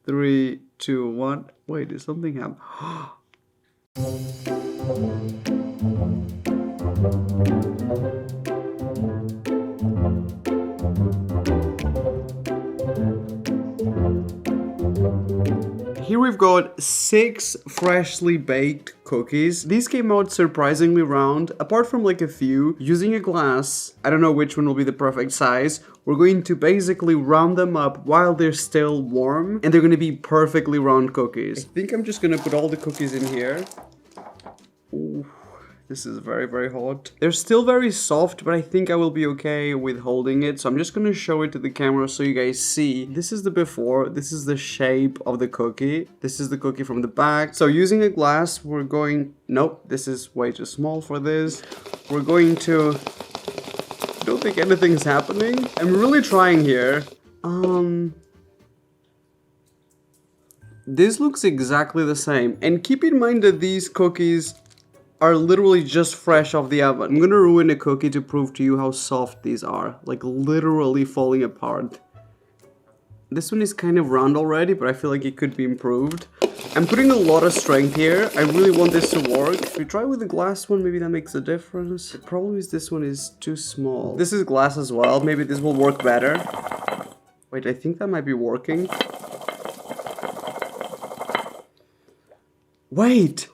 3, 2, 1. Wait, did something happen? Here we've got 6 freshly baked cookies. These came out surprisingly round, apart from like a few. Using a glass, I don't know which one will be the perfect size, we're going to basically round them up while they're still warm, and they're going to be perfectly round cookies. I think I'm just going to put all the cookies in here. Ooh. This is very, very hot. They're still very soft, but I think I will be okay with holding it. So I'm just gonna show it to the camera so you guys see. This is the before. This is the shape of the cookie. This is the cookie from the back. So using a glass, we're going... Nope, this is way too small for this. We're going to... I don't think anything's happening. I'm really trying here. This looks exactly the same. And keep in mind that these cookies are literally just fresh off the oven. I'm gonna ruin a cookie to prove to you how soft these are. Like literally falling apart. This one is kind of round already, but I feel like it could be improved. I'm putting a lot of strength here. I really want this to work. If we try with the glass one, maybe that makes a difference. The problem is this one is too small. This is glass as well. Maybe this will work better. Wait, I think that might be working. Wait,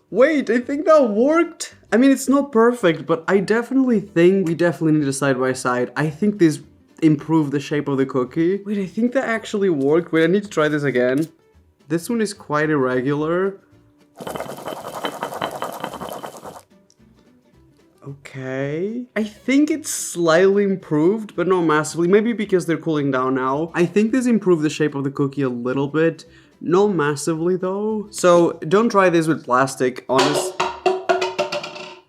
I think that worked. I mean, it's not perfect, but I definitely think we definitely need a side by side. I think this improved the shape of the cookie. Wait, I think that actually worked. Wait, I need to try this again. This one is quite irregular. Okay. I think it's slightly improved, but not massively. Maybe because they're cooling down now. I think this improved the shape of the cookie a little bit. Not massively though. So don't try this with plastic, honest.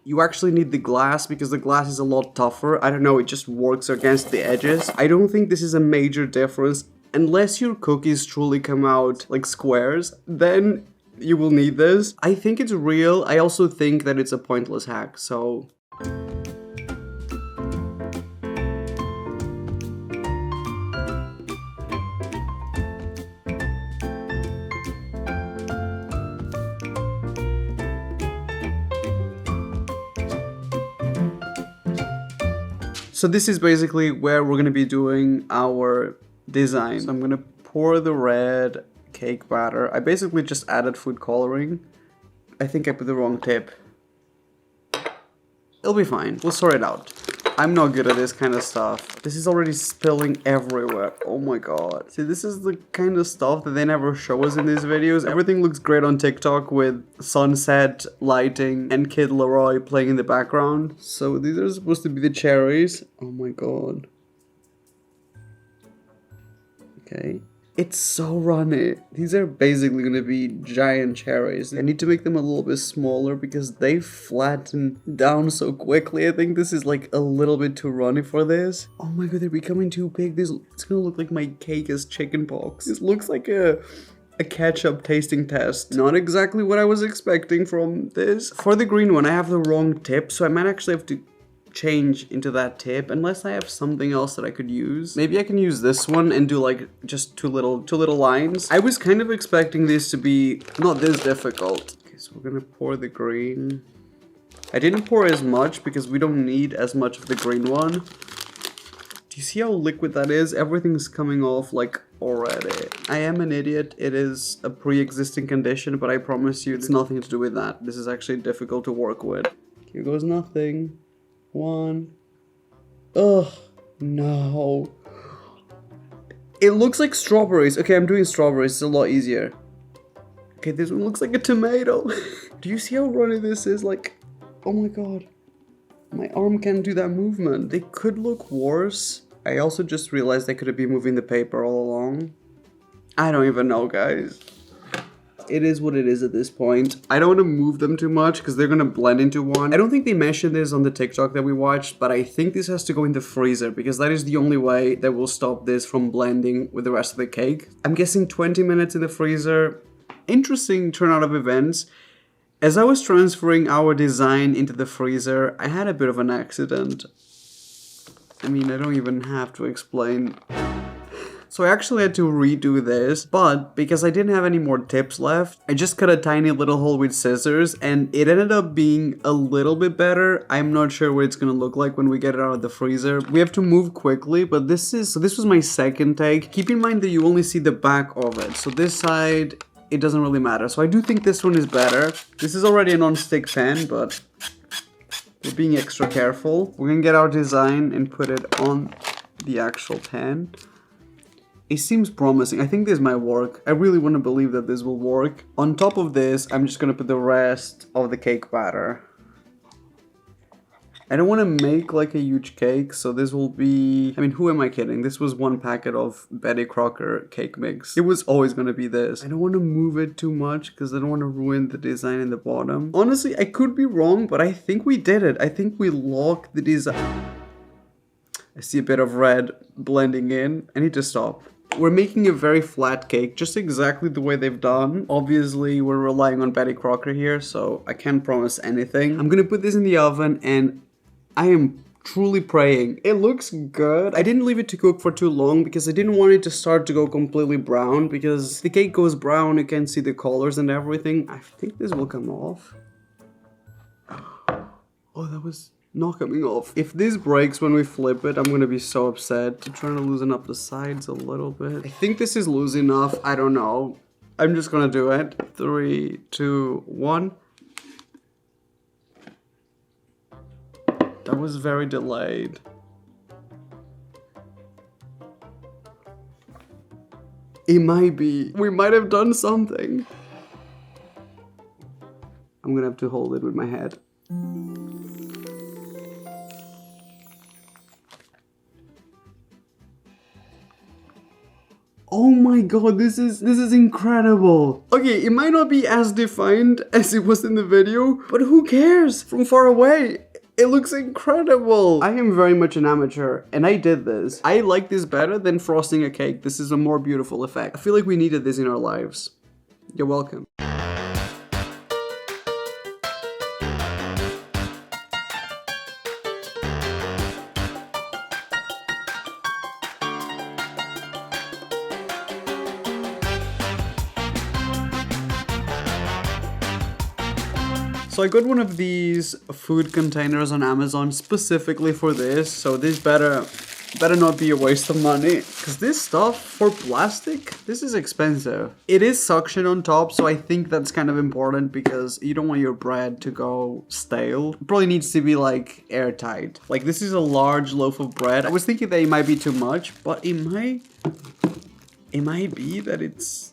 You actually need the glass because the glass is a lot tougher. I don't know, it just works against the edges. I don't think this is a major difference. Unless your cookies truly come out like squares, then you will need this. I think it's real. I also think that it's a pointless hack, so... So this is basically where we're gonna be doing our design. So I'm gonna pour the red cake batter. I basically just added food coloring. I think I put the wrong tip. It'll be fine. We'll sort it out. I'm not good at this kind of stuff. This is already spilling everywhere. Oh my god. See, this is the kind of stuff that they never show us in these videos. Everything looks great on TikTok with sunset lighting and Kid Leroy playing in the background. So these are supposed to be the cherries. Oh my god. Okay. It's so runny. These are basically gonna be giant cherries. I need to make them a little bit smaller because they flatten down so quickly. I think this is like a little bit too runny for this. Oh my god, they're becoming too big. It's gonna look like my cake is chickenpox. This looks like a ketchup tasting test. Not exactly what I was expecting from this. For the green one, I have the wrong tip, so I might actually have to change into that tip unless I have something else that I could use. Maybe I can use this one and do like just two little lines. I was kind of expecting this to be not this difficult. Okay, so we're gonna pour the green. I didn't pour as much because we don't need as much of the green one. Do you see how liquid that is? Everything's coming off like already. I am an idiot. It is a pre-existing condition, but I promise you it's nothing to do with that. This is actually difficult to work with. Here goes nothing. One. Ugh, no. It looks like strawberries. Okay, I'm doing strawberries. It's a lot easier. Okay, this one looks like a tomato. Do you see how runny this is? Like, oh my god. My arm can't do that movement. They could look worse. I also just realized I could have been moving the paper all along. I don't even know, guys. It is what it is at this point. I don't want to move them too much because they're going to blend into one. I don't think they mentioned this on the TikTok that we watched, but I think this has to go in the freezer because that is the only way that will stop this from blending with the rest of the cake. I'm guessing 20 minutes in the freezer. Interesting turnout of events. As I was transferring our design into the freezer, I had a bit of an accident. I mean, I don't even have to explain. So I actually had to redo this, but because I didn't have any more tips left, I just cut a tiny little hole with scissors and it ended up being a little bit better. I'm not sure what it's gonna look like when we get it out of the freezer. We have to move quickly, but this was my second take. Keep in mind that you only see the back of it. So this side, it doesn't really matter. So I do think this one is better. This is already a non-stick pan, but we're being extra careful. We're gonna get our design and put it on the actual pan. It seems promising. I think this might work. I really want to believe that this will work. On top of this, I'm just gonna put the rest of the cake batter. I don't want to make like a huge cake, so this will be... I mean, who am I kidding? This was one packet of Betty Crocker cake mix. It was always gonna be this. I don't want to move it too much because I don't want to ruin the design in the bottom. Honestly, I could be wrong, but I think we did it. I think we locked the design. I see a bit of red blending in. I need to stop. We're making a very flat cake, just exactly the way they've done. Obviously, we're relying on Betty Crocker here, so I can't promise anything. I'm gonna put this in the oven, and I am truly praying. It looks good. I didn't leave it to cook for too long because I didn't want it to start to go completely brown, because the cake goes brown, you can see the colors and everything. I think this will come off. Oh, that was not coming off. If this breaks when we flip it, I'm gonna be so upset. I'm trying to loosen up the sides a little bit. I think this is loose enough. I don't know. I'm just gonna do it. 3, 2, 1. That was very delayed. It might be. We might have done something. I'm gonna have to hold it with my head. Oh my god, this is incredible. Okay, it might not be as defined as it was in the video, but who cares? From far away, it looks incredible. I am very much an amateur, and I did this. I like this better than frosting a cake. This is a more beautiful effect. I feel like we needed this in our lives. You're welcome. So I got one of these food containers on Amazon specifically for this, so this better not be a waste of money, because this stuff for plastic, this is expensive. It is suction on top, so I think that's kind of important because you don't want your bread to go stale. It probably needs to be like airtight. Like this is a large loaf of bread. I was thinking that it might be too much, but it might be that it's...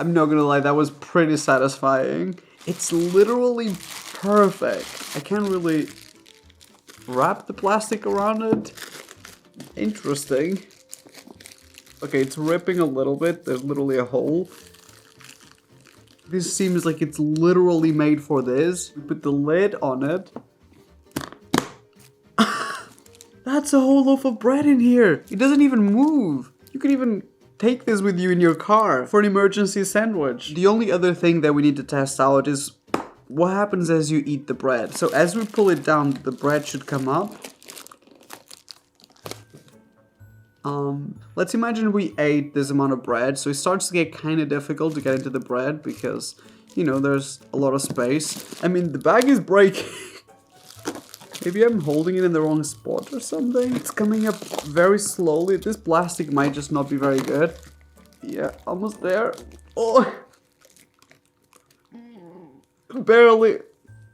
I'm not gonna lie, that was pretty satisfying. It's literally perfect. I can't really wrap the plastic around it. Interesting. Okay, it's ripping a little bit. There's literally a hole. This seems like it's literally made for this. We put the lid on it. That's a whole loaf of bread in here. It doesn't even move. You could even take this with you in your car for an emergency sandwich. The only other thing that we need to test out is what happens as you eat the bread. So as we pull it down, the bread should come up. Let's imagine we ate this amount of bread. So it starts to get kind of difficult to get into the bread because, you know, there's a lot of space. I mean, the bag is breaking. Maybe I'm holding it in the wrong spot or something. It's coming up very slowly. This plastic might just not be very good. Yeah, almost there. Oh, barely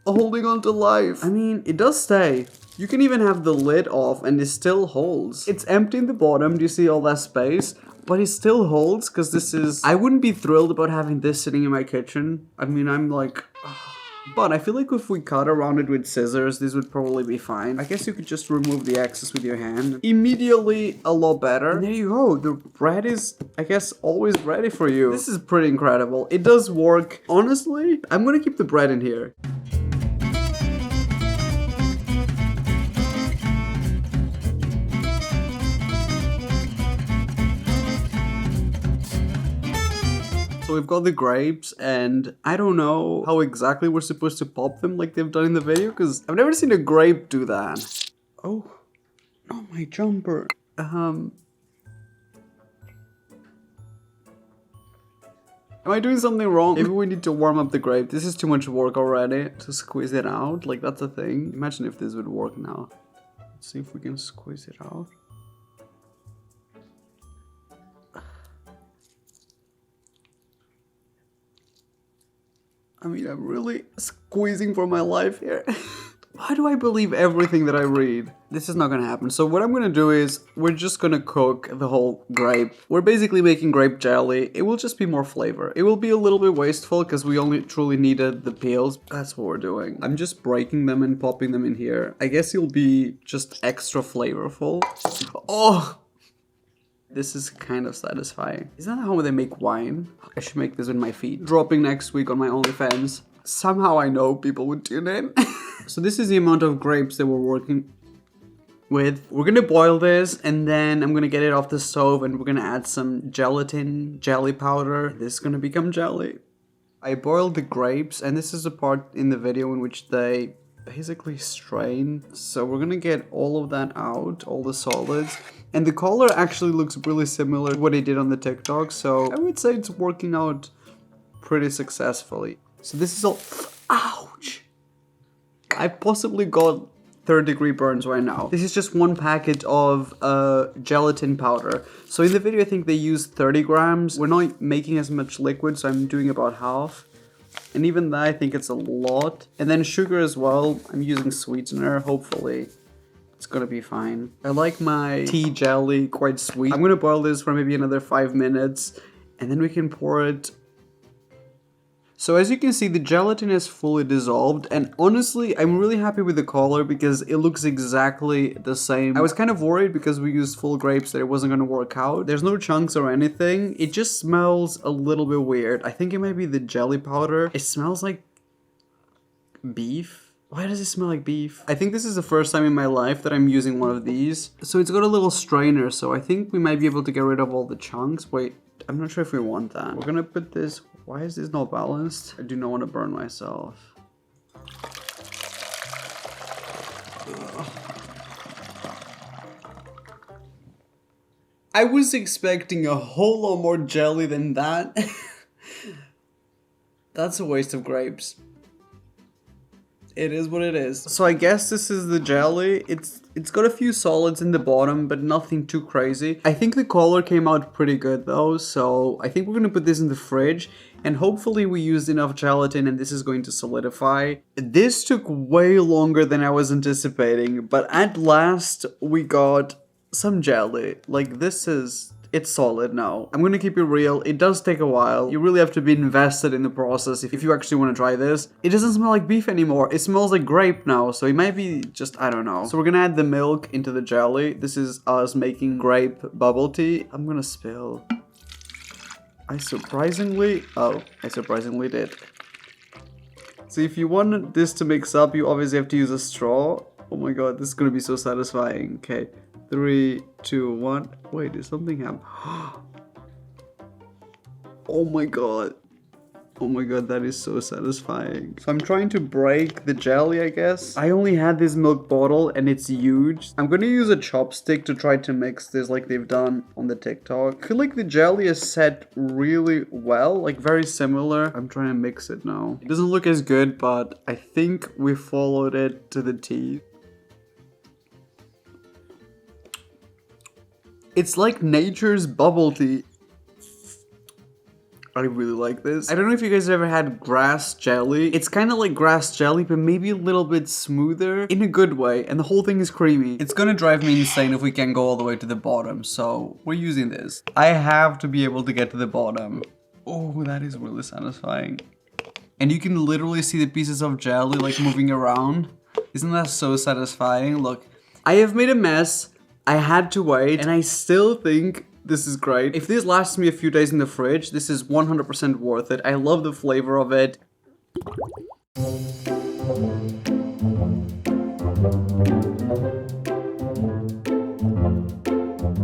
holding on to life. I mean, it does stay. You can even have the lid off and it still holds. It's empty in the bottom. Do you see all that space? But it still holds because this is... I wouldn't be thrilled about having this sitting in my kitchen. I mean, I'm like... But I feel like if we cut around it with scissors, this would probably be fine. I guess you could just remove the excess with your hand. Immediately a lot better. And there you go. The bread is, I guess, always ready for you. This is pretty incredible. It does work. Honestly, I'm gonna keep the bread in here. So we've got the grapes, and I don't know how exactly we're supposed to pop them like they've done in the video, because I've never seen a grape do that. Oh, Oh, my jumper. Am I doing something wrong? Maybe we need to warm up the grape. This is too much work already to squeeze it out. Like, that's a thing. Imagine if this would work now. Let's see if we can squeeze it out. I mean, I'm really squeezing for my life here. Why do I believe everything that I read? This is not gonna happen. So what I'm gonna do is, we're just gonna cook the whole grape. We're basically making grape jelly. It will just be more flavor. It will be a little bit wasteful because we only truly needed the peels. That's what we're doing. I'm just breaking them and popping them in here. I guess it'll be just extra flavorful. Oh! This is kind of satisfying. Isn't that how they make wine? I should make this with my feet. Dropping next week on my OnlyFans. Somehow I know people would tune in. So this is the amount of grapes that we're working with. We're gonna boil this and then I'm gonna get it off the stove and we're gonna add some gelatin, jelly powder. This is gonna become jelly. I boiled the grapes and this is the part in the video in which they basically strain. So we're gonna get all of that out, all the solids. And the color actually looks really similar to what I did on the TikTok. So I would say it's working out pretty successfully. So this is all, ouch. I possibly got third-degree burns right now. This is just one packet of gelatin powder. So in the video, I think they used 30 grams. We're not making as much liquid, so I'm doing about half. And even that, I think it's a lot. And then sugar as well. I'm using sweetener, hopefully. It's gonna be fine. I like my tea jelly quite sweet. I'm gonna boil this for maybe another 5 minutes. And then we can pour it. So as you can see, the gelatin is fully dissolved, and honestly, I'm really happy with the color because it looks exactly the same. I was kind of worried because we used full grapes that it wasn't going to work out. There's no chunks or anything. It just smells a little bit weird. I think it might be the jelly powder. It smells like beef. Why does it smell like beef? I think this is the first time in my life that I'm using one of these. So it's got a little strainer, so I think we might be able to get rid of all the chunks. Wait, I'm not sure if we want that. We're gonna put this... Why is this not balanced? I do not want to burn myself. Ugh. I was expecting a whole lot more jelly than that. That's a waste of grapes. It is what it is. So I guess this is the jelly. It's got a few solids in the bottom, but nothing too crazy. I think the color came out pretty good though, so I think we're gonna put this in the fridge, and hopefully we used enough gelatin and this is going to solidify. This took way longer than I was anticipating, but at last we got some jelly. Like, this is... It's solid now. I'm gonna keep it real. It does take a while. You really have to be invested in the process if you actually want to try this. It doesn't smell like beef anymore. It smells like grape now, so it might be just, I don't know. So we're gonna add the milk into the jelly. This is us making grape bubble tea. I'm gonna spill. I surprisingly did. So if you want this to mix up, you obviously have to use a straw. Oh my god, this is gonna be so satisfying. Okay. 3, 2, 1. Wait, did something happen? Oh my god. Oh my god, that is so satisfying. So I'm trying to break the jelly, I guess. I only had this milk bottle and it's huge. I'm gonna use a chopstick to try to mix this like they've done on the TikTok. I feel like the jelly is set really well, like very similar. I'm trying to mix it now. It doesn't look as good, but I think we followed it to the T. It's like nature's bubble tea. I really like this. I don't know if you guys have ever had grass jelly. It's kind of like grass jelly, but maybe a little bit smoother in a good way. And the whole thing is creamy. It's gonna drive me insane if we can go all the way to the bottom. So we're using this. I have to be able to get to the bottom. Oh, that is really satisfying. And you can literally see the pieces of jelly like moving around. Isn't that so satisfying? Look, I have made a mess. I had to wait, and I still think this is great. If this lasts me a few days in the fridge, this is 100% worth it. I love the flavor of it.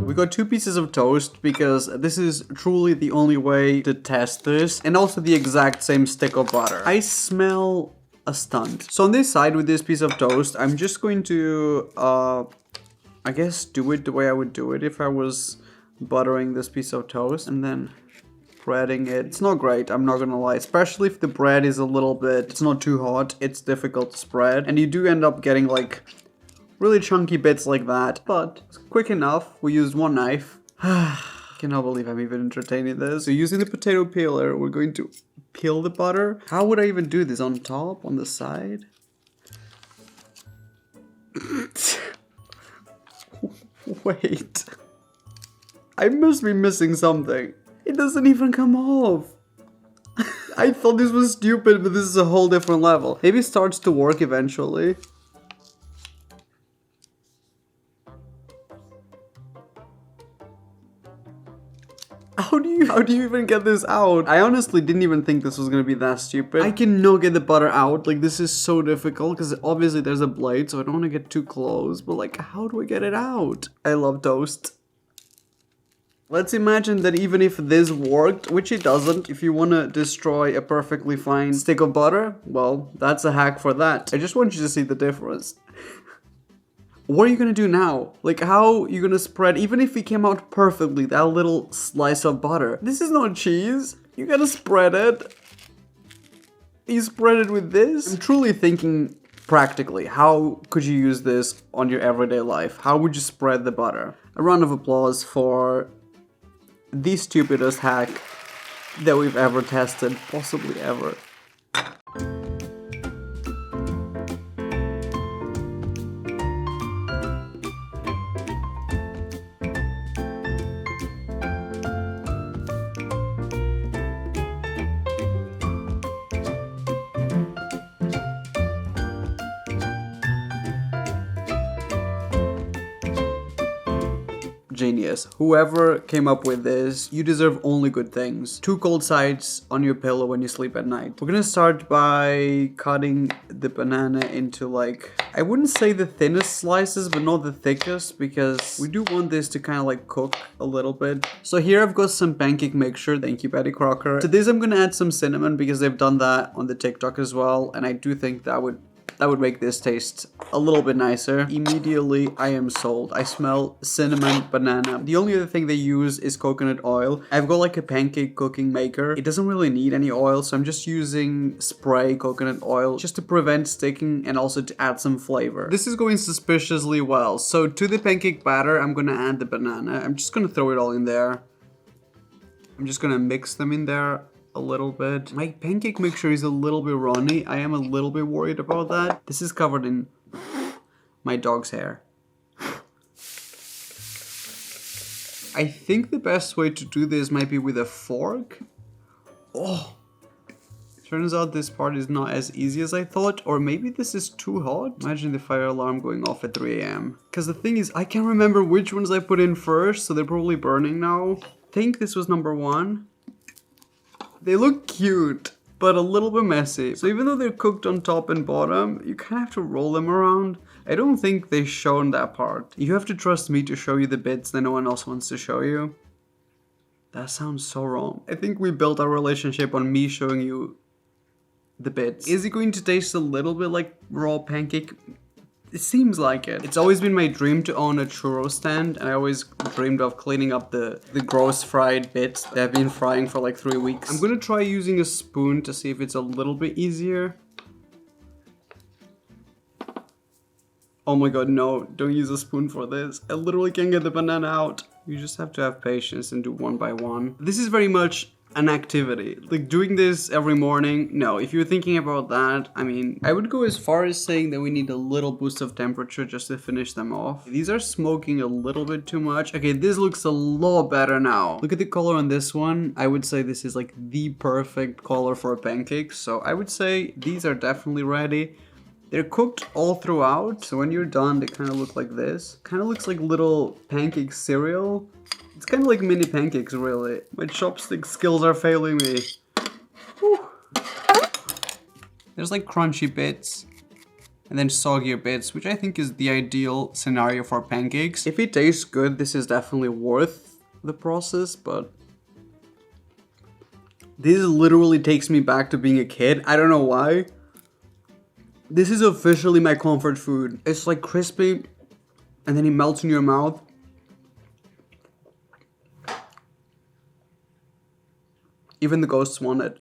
We got 2 pieces of toast because this is truly the only way to test this, and also the exact same stick of butter. I smell a stunt. So on this side with this piece of toast, I'm just going to I guess do it the way I would do it if I was buttering this piece of toast and then breading it. It's not great, I'm not gonna lie, especially if the bread is a little bit, it's not too hot, it's difficult to spread, and you do end up getting like really chunky bits like that, but it's quick enough. We used one knife. Cannot believe I'm even entertaining this. So using the potato peeler, we're going to peel the butter. How would I even do this? On top? On the side? Wait. I must be missing something. It doesn't even come off. I thought this was stupid, but this is a whole different level. Maybe it starts to work eventually. How do you even get this out? I honestly didn't even think this was gonna be that stupid. I cannot get the butter out. Like, this is so difficult because obviously there's a blade, so I don't want to get too close. But like, how do I get it out? I love toast. Let's imagine that even if this worked, which it doesn't, if you want to destroy a perfectly fine stick of butter, well, that's a hack for that. I just want you to see the difference. What are you gonna do now? Like, how are you gonna spread, even if it came out perfectly, that little slice of butter? This is not cheese. You gotta spread it. You spread it with this? I'm truly thinking practically, how could you use this on your everyday life? How would you spread the butter? A round of applause for the stupidest hack that we've ever tested, possibly ever. Genius. Whoever came up with this, you deserve only good things. 2 cold sides on your pillow when you sleep at night. We're gonna start by cutting the banana into, like, I wouldn't say the thinnest slices, but not the thickest, because we do want this to kind of like cook a little bit. So here I've got some pancake mixture. Thank you, Betty Crocker. To this I'm gonna add some cinnamon because they've done that on the TikTok as well, and I do think that would make this taste a little bit nicer. Immediately, I am sold. I smell cinnamon banana. The only other thing they use is coconut oil. I've got like a pancake cooking maker. It doesn't really need any oil, so I'm just using spray coconut oil just to prevent sticking and also to add some flavor. This is going suspiciously well. So to the pancake batter, I'm gonna add the banana. I'm just gonna throw it all in there. I'm just gonna mix them in there a little bit. My pancake mixture is a little bit runny. I am a little bit worried about that. This is covered in my dog's hair. I think the best way to do this might be with a fork. Oh, turns out this part is not as easy as I thought, or maybe this is too hot. Imagine the fire alarm going off at 3 a.m. Because the thing is, I can't remember which ones I put in first, so they're probably burning now. I think this was number 1. They look cute, but a little bit messy. So even though they're cooked on top and bottom, you kind of have to roll them around. I don't think they shown that part. You have to trust me to show you the bits that no one else wants to show you. That sounds so wrong. I think we built our relationship on me showing you the bits. Is it going to taste a little bit like raw pancake? It seems like it. It's always been my dream to own a churro stand, and I always dreamed of cleaning up the gross fried bits that I've been frying for like 3 weeks. I'm gonna try using a spoon to see if it's a little bit easier. Oh my god, no, don't use a spoon for this. I literally can't get the banana out. You just have to have patience and do one by one. This is very much an activity. Like doing this every morning, no. If you're thinking about that, I mean, I would go as far as saying that we need a little boost of temperature just to finish them off. These are smoking a little bit too much. Okay, this looks a lot better now. Look at the color on this one. I would say this is like the perfect color for a pancake. So I would say these are definitely ready. They're cooked all throughout, so when you're done, they kind of look like this. Kind of looks like little pancake cereal. It's kind of like mini pancakes, really. My chopstick skills are failing me. Whew. There's like crunchy bits and then soggier bits, which I think is the ideal scenario for pancakes. If it tastes good, this is definitely worth the process, but this literally takes me back to being a kid. I don't know why. This is officially my comfort food. It's like crispy. and then it melts in your mouth. Even the ghosts want it.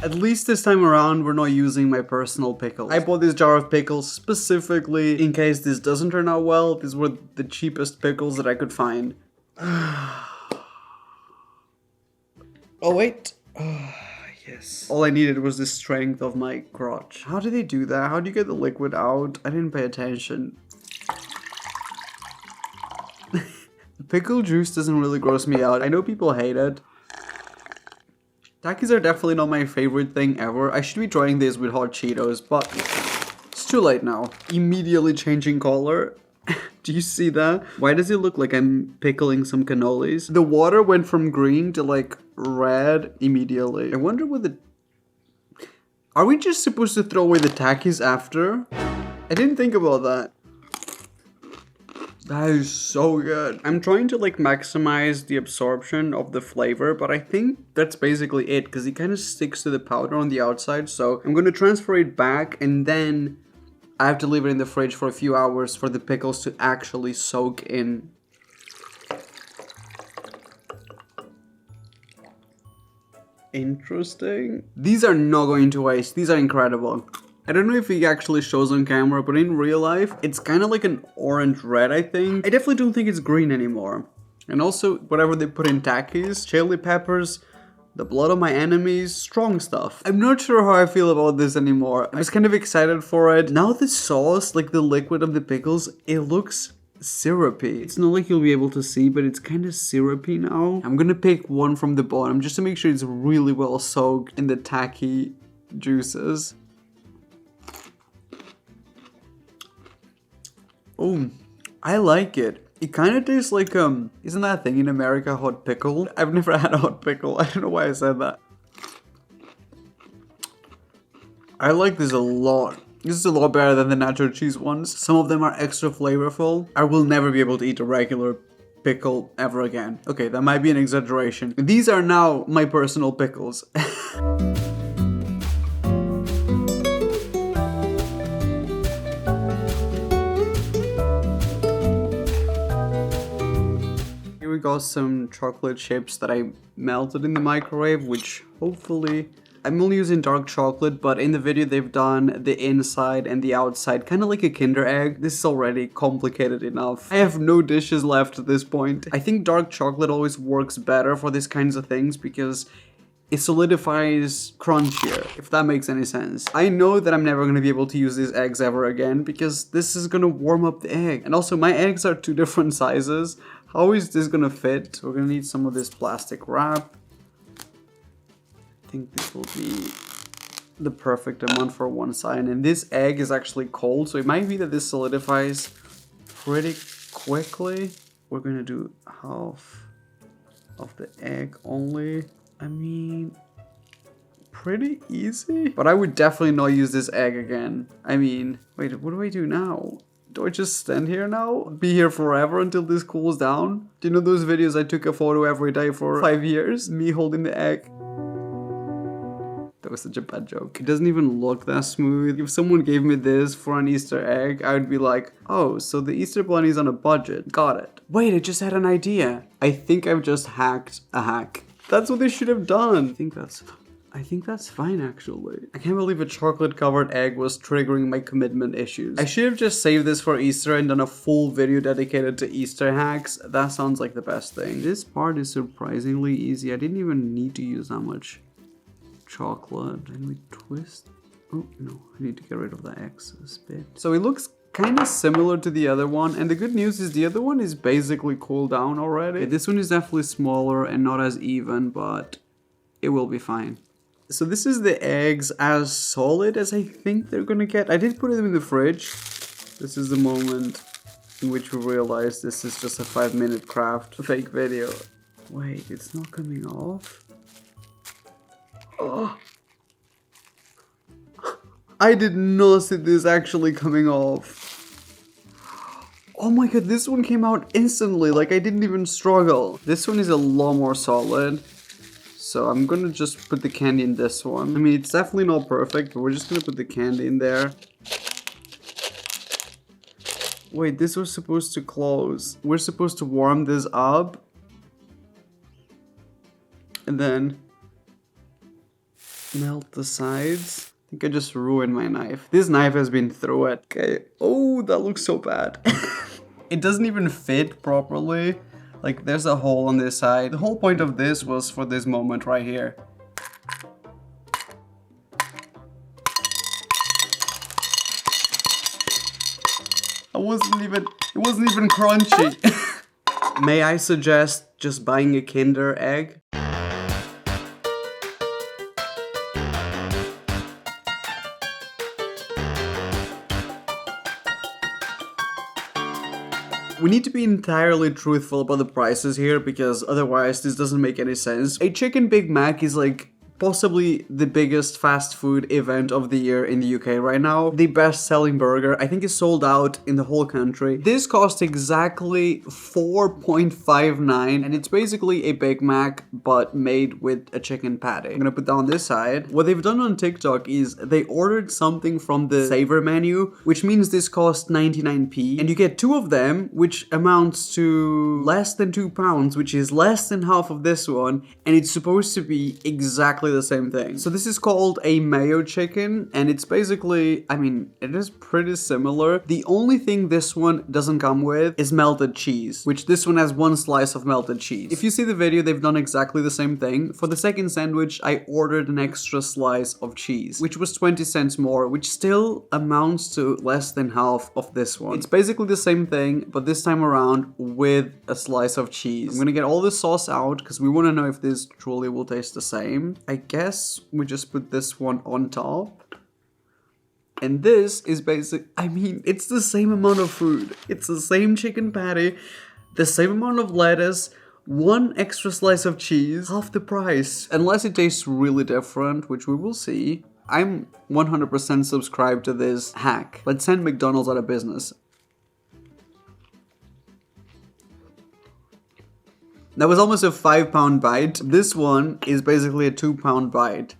At least this time around, we're not using my personal pickles. I bought this jar of pickles specifically in case this doesn't turn out well. These were the cheapest pickles that I could find. Oh, wait. Yes. All I needed was the strength of my crotch. How do they do that? How do you get the liquid out? I didn't pay attention. Pickle juice doesn't really gross me out. I know people hate it. Takis are definitely not my favorite thing ever. I should be trying this with hot Cheetos, but it's too late now. Immediately changing color. Do you see that? Why does it look like I'm pickling some cannolis? The water went from green to like red immediately. I wonder what the... Are we just supposed to throw away the Takis after? I didn't think about that. That is so good. I'm trying to like maximize the absorption of the flavor, but I think that's basically it because it kind of sticks to the powder on the outside. So I'm going to transfer it back and then I have to leave it in the fridge for a few hours for the pickles to actually soak in. Interesting. These are not going to waste. These are incredible. I don't know if it actually shows on camera, but in real life, it's kind of like an orange-red, I think. I definitely don't think it's green anymore. And also, whatever they put in Takis, chili peppers, the blood of my enemies, strong stuff. I'm not sure how I feel about this anymore. I was kind of excited for it. Now the sauce, like the liquid of the pickles, it looks syrupy. It's not like you'll be able to see, but it's kind of syrupy now. I'm gonna pick one from the bottom just to make sure it's really well soaked in the tacky juices. Oh, I like it. It kind of tastes like, isn't that thing in America, hot pickle? I've never had a hot pickle. I don't know why I said that. I like this a lot. This is a lot better than the nacho cheese ones. Some of them are extra flavorful. I will never be able to eat a regular pickle ever again. Okay, that might be an exaggeration. These are now my personal pickles. We got some chocolate chips that I melted in the microwave, which hopefully... I'm only using dark chocolate, but in the video they've done the inside and the outside, kind of like a Kinder Egg. This is already complicated enough. I have no dishes left at this point. I think dark chocolate always works better for these kinds of things because it solidifies crunchier, if that makes any sense. I know that I'm never going to be able to use these eggs ever again because this is going to warm up the egg. And also my eggs are two different sizes. How is this going to fit? We're going to need some of this plastic wrap. I think this will be the perfect amount for one side. And this egg is actually cold, so it might be that this solidifies pretty quickly. We're going to do half of the egg only. I mean, pretty easy. But I would definitely not use this egg again. I mean, wait, what do I do now? Do I just stand here now? Be here forever until this cools down? Do you know those videos I took a photo every day for 5 years? Me holding the egg. That was such a bad joke. It doesn't even look that smooth. If someone gave me this for an Easter egg, I would be like, oh, so the Easter Bunny's on a budget. Got it. Wait, I just had an idea. I think I've just hacked a hack. That's what they should have done. I think that's fine, actually. I can't believe a chocolate-covered egg was triggering my commitment issues. I should have just saved this for Easter and done a full video dedicated to Easter hacks. That sounds like the best thing. This part is surprisingly easy. I didn't even need to use that much chocolate. And we twist. Oh, no. I need to get rid of the excess bit. So it looks kind of similar to the other one. And the good news is the other one is basically cooled down already. This one is definitely smaller and not as even, but it will be fine. So this is the eggs as solid as I think they're gonna get. I did put them in the fridge. This is the moment in which we realize this is just a 5-minute craft fake video. Wait, it's not coming off? Oh. I did not see this actually coming off. Oh my god, this one came out instantly, like I didn't even struggle. This one is a lot more solid. So I'm gonna just put the candy in this one. I mean, it's definitely not perfect, but we're just gonna put the candy in there. Wait, this was supposed to close. We're supposed to warm this up. And then melt the sides. I think I just ruined my knife. This knife has been through it. Okay. Oh, that looks so bad. It doesn't even fit properly. Like, there's a hole on this side. The whole point of this was for this moment right here. It wasn't even crunchy. May I suggest just buying a Kinder egg? We need to be entirely truthful about the prices here because otherwise this doesn't make any sense. A chicken Big Mac is like possibly the biggest fast food event of the year in the UK right now. The best selling burger, I think, is sold out in the whole country. This cost exactly $4.59 and it's basically a Big Mac but made with a chicken patty. I'm gonna put that on this side. What they've done on TikTok is they ordered something from the Saver menu, which means this costs 99p and you get 2 of them, which amounts to less than £2, which is less than half of this one, and it's supposed to be exactly the same thing. So this is called a mayo chicken and it's basically, I mean, it is pretty similar. The only thing this one doesn't come with is melted cheese, which this one has 1 slice of melted cheese. If you see the video, they've done exactly the same thing. For the second sandwich, I ordered an extra slice of cheese, which was 20 cents more, which still amounts to less than half of this one. It's basically the same thing, but this time around with a slice of cheese. I'm gonna get all the sauce out because we want to know if this truly will taste the same. I guess we just put this one on top. And this is basic. I mean, it's the same amount of food. It's the same chicken patty, the same amount of lettuce, 1 extra slice of cheese, half the price. Unless it tastes really different, which we will see. I'm 100% subscribed to this hack. Let's send McDonald's out of business. That was almost a 5-pound bite. This one is basically a 2-pound bite.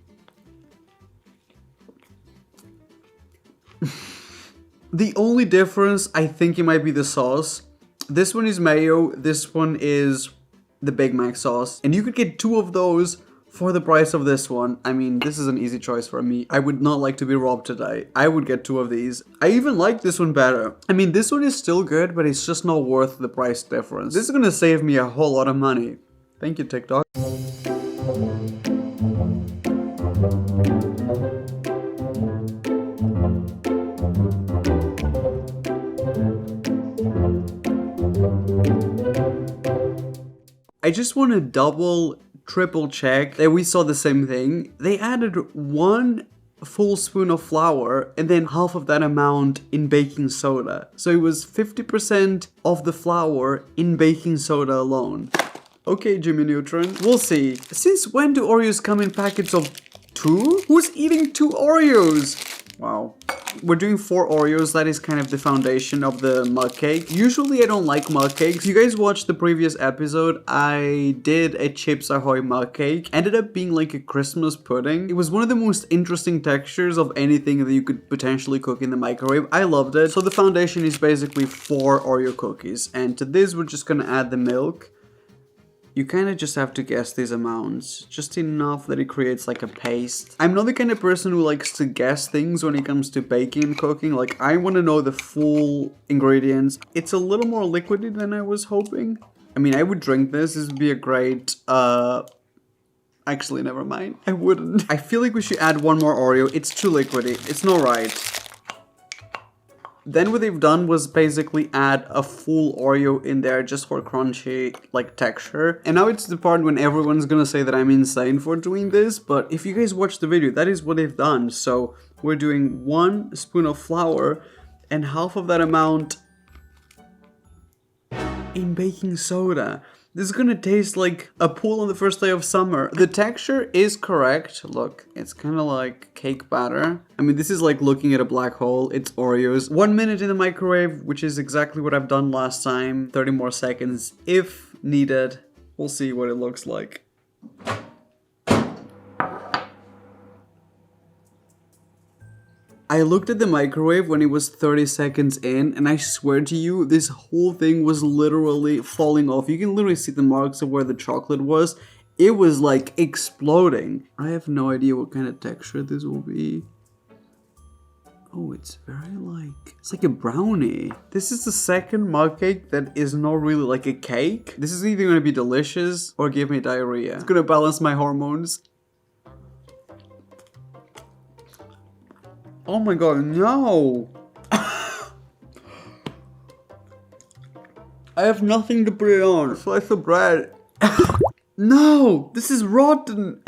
The only difference, I think it might be the sauce. This one is mayo, this one is the Big Mac sauce. And you could get 2 of those for the price of this one. I mean, this is an easy choice for me. I would not like to be robbed today. I would get 2 of these. I even like this one better. I mean, this one is still good, but it's just not worth the price difference. This is gonna save me a whole lot of money. Thank you, TikTok. I just want to triple check that we saw the same thing. They added 1 full spoon of flour and then half of that amount in baking soda. So it was 50% of the flour in baking soda alone. Okay, Jimmy Neutron, we'll see. Since when do Oreos come in packets of 2? Who's eating 2 Oreos? Wow. We're doing 4 Oreos, that is kind of the foundation of the mug cake. Usually I don't like mug cakes. If you guys watched the previous episode, I did a Chips Ahoy mug cake. Ended up being like a Christmas pudding. It was one of the most interesting textures of anything that you could potentially cook in the microwave. I loved it. So the foundation is basically 4 Oreo cookies. And to this, we're just gonna add the milk. You kind of just have to guess these amounts, just enough that it creates like a paste. I'm not the kind of person who likes to guess things when it comes to baking and cooking. Like, I want to know the full ingredients. It's a little more liquidy than I was hoping. I mean, I would drink this. This would be a great, actually, never mind. I wouldn't. I feel like we should add 1 more Oreo. It's too liquidy. It's not right. Then what they've done was basically add a full Oreo in there just for crunchy like texture. And now it's the part when everyone's gonna say that I'm insane for doing this, but if you guys watch the video, that is what they've done. So we're doing 1 spoon of flour and half of that amount in baking soda. This is gonna taste like a pool on the first day of summer. The texture is correct. Look, it's kind of like cake batter. I mean, this is like looking at a black hole. It's Oreos. 1 minute in the microwave, which is exactly what I've done last time. 30 more seconds if needed. We'll see what it looks like. I looked at the microwave when it was 30 seconds in, and I swear to you, this whole thing was literally falling off. You can literally see the marks of where the chocolate was. It was like exploding. I have no idea what kind of texture this will be. Oh, it's like a brownie. This is the second mug cake that is not really like a cake. This is either gonna be delicious or give me diarrhea. It's gonna balance my hormones. Oh my god, no! I have nothing to put it on. Slice of bread. No! This is rotten!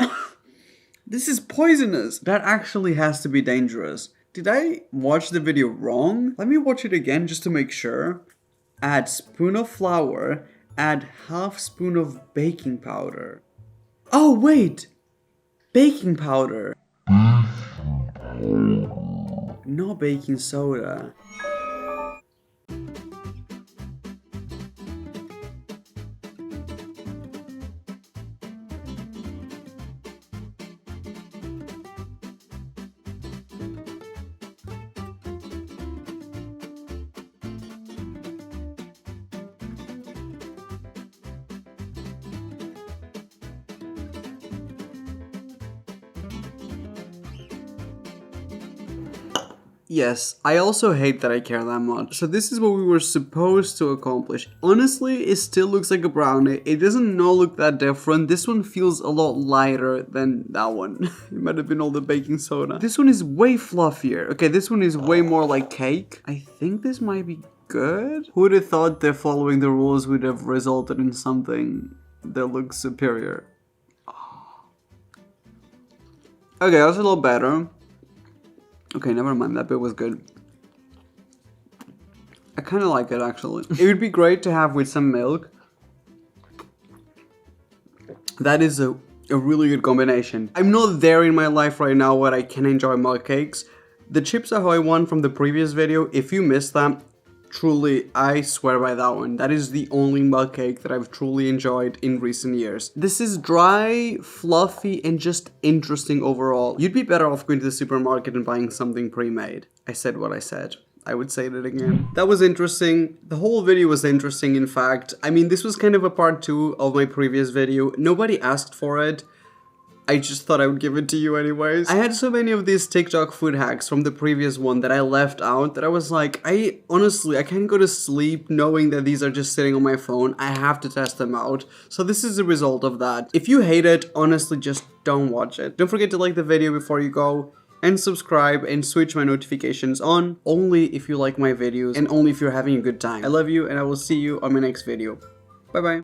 This is poisonous! That actually has to be dangerous. Did I watch the video wrong? Let me watch it again just to make sure. Add spoon of flour. Add half spoon of baking powder. Oh wait! Baking powder. No baking soda. Yes, I also hate that I care that much. So this is what we were supposed to accomplish. Honestly, it still looks like a brownie. It doesn't not look that different. This one feels a lot lighter than that one. It might have been all the baking soda. This one is way fluffier. Okay, this one is way more like cake. I think this might be good. Who would have thought that following the rules would have resulted in something that looks superior? Okay, that's a little better. Okay, never mind, that bit was good. I kind of like it actually. It would be great to have with some milk. That is a really good combination. I'm not there in my life right now where I can enjoy mug cakes. The Chips Ahoy one from the previous video, if you missed that, truly, I swear by that one. That is the only mug cake that I've truly enjoyed in recent years. This is dry, fluffy, and just interesting overall. You'd be better off going to the supermarket and buying something pre-made. I said what I said. I would say that again. That was interesting. The whole video was interesting, in fact. I mean, this was kind of a part 2 of my previous video. Nobody asked for it. I just thought I would give it to you anyways. I had so many of these TikTok food hacks from the previous one that I left out that I was like, I can't go to sleep knowing that these are just sitting on my phone. I have to test them out. So this is the result of that. If you hate it, honestly, just don't watch it. Don't forget to like the video before you go and subscribe and switch my notifications on only if you like my videos and only if you're having a good time. I love you and I will see you on my next video. Bye bye.